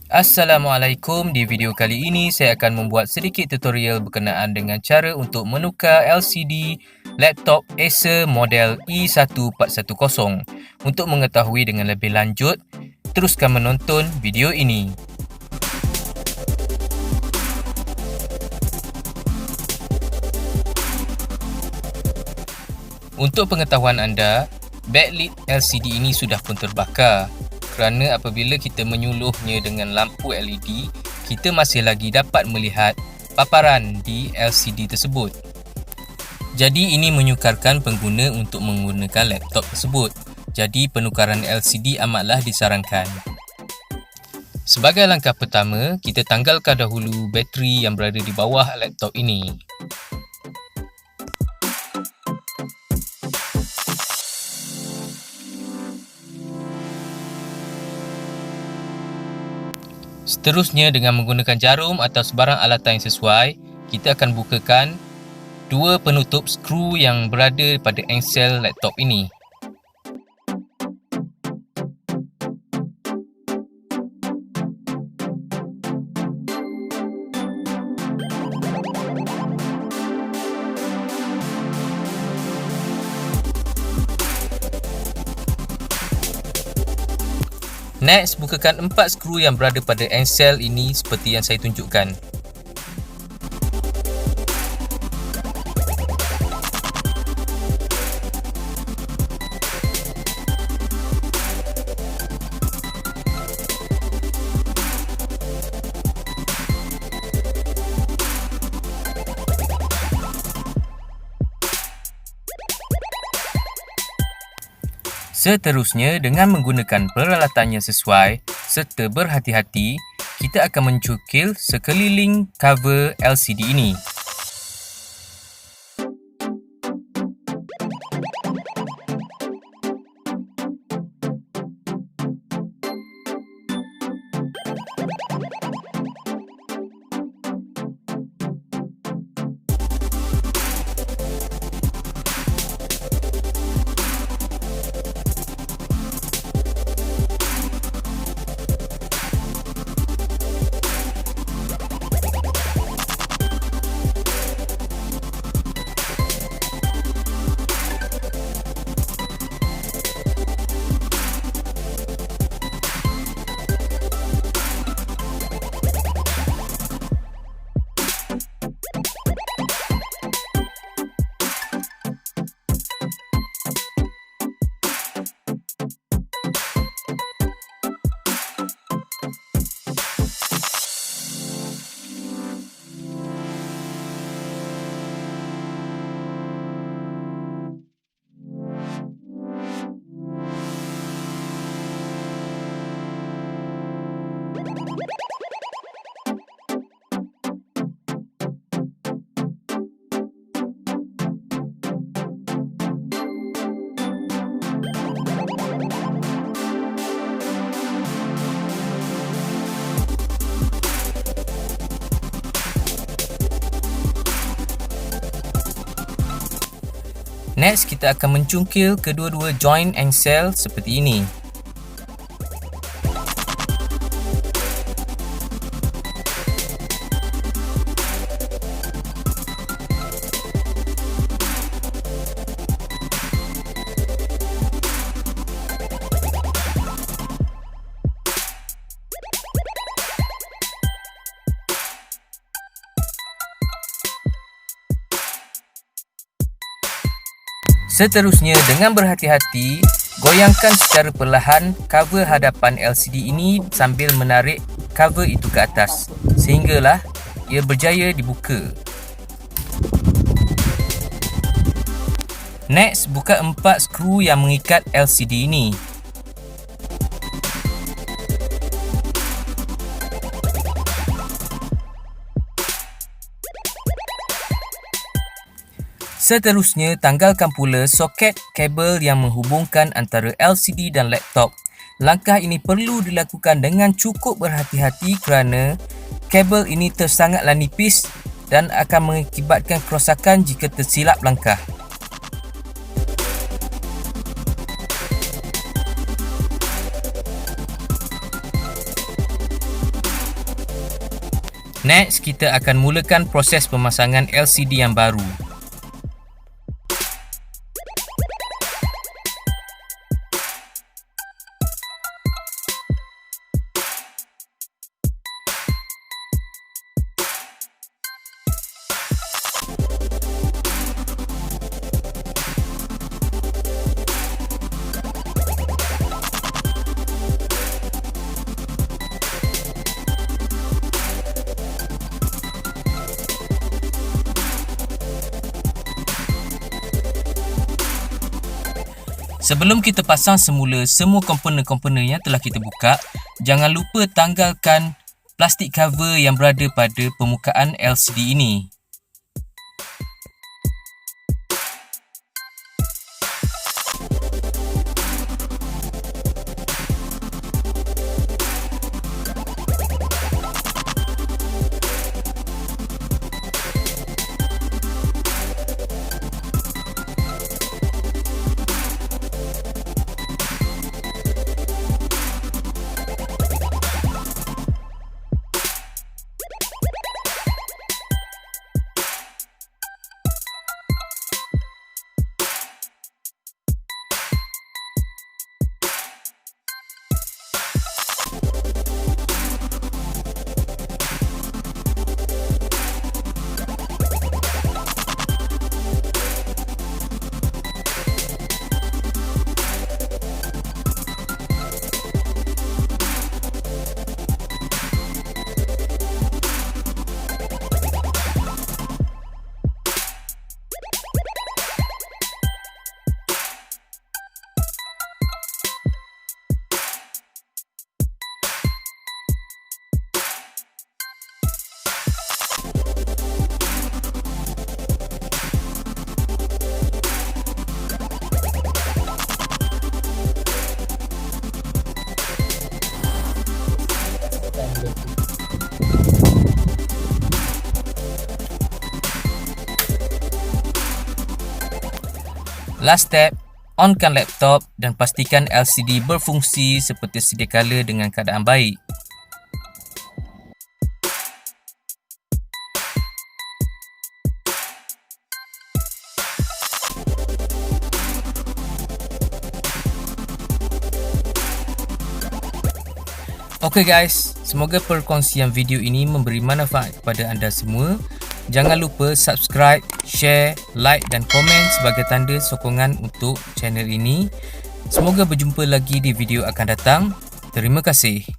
Assalamualaikum, di video kali ini saya akan membuat sedikit tutorial berkenaan dengan cara untuk menukar LCD laptop Acer model E1410. Untuk mengetahui dengan lebih lanjut, teruskan menonton video ini. Untuk pengetahuan anda, backlit LCD ini sudah pun terbakar. Kerana apabila kita menyuluhnya dengan lampu LED, kita masih lagi dapat melihat paparan di LCD tersebut. Jadi ini menyukarkan pengguna untuk menggunakan laptop tersebut. Jadi penukaran LCD amatlah disarankan. Sebagai langkah pertama, kita tanggalkan dahulu bateri yang berada di bawah laptop ini. Seterusnya, dengan menggunakan jarum atau sebarang alatan yang sesuai, kita akan bukakan dua penutup skru yang berada pada engsel laptop ini. Next, bukakan 4 skru yang berada pada engsel ini seperti yang saya tunjukkan. Seterusnya, dengan menggunakan peralatan yang sesuai serta berhati-hati, kita akan mencukil sekeliling cover LCD ini. Next, kita akan mencungkil kedua-dua join engsel seperti ini. Seterusnya, dengan berhati-hati, goyangkan secara perlahan cover hadapan LCD ini sambil menarik cover itu ke atas sehinggalah ia berjaya dibuka. Next, buka 4 skru yang mengikat LCD ini. Seterusnya, tanggalkan pula soket kabel yang menghubungkan antara LCD dan laptop. Langkah ini perlu dilakukan dengan cukup berhati-hati kerana kabel ini sangatlah nipis dan akan mengakibatkan kerosakan jika tersilap langkah. Next, kita akan mulakan proses pemasangan LCD yang baru. Sebelum kita pasang semula semua komponen-komponen yang telah kita buka, jangan lupa tanggalkan plastik cover yang berada pada permukaan LCD ini. Last step, onkan laptop dan pastikan LCD berfungsi seperti sedia kala dengan keadaan baik. Okay guys, semoga perkongsian video ini memberi manfaat kepada anda semua. Jangan lupa subscribe, share, like dan komen sebagai tanda sokongan untuk channel ini. Semoga berjumpa lagi di video akan datang. Terima kasih.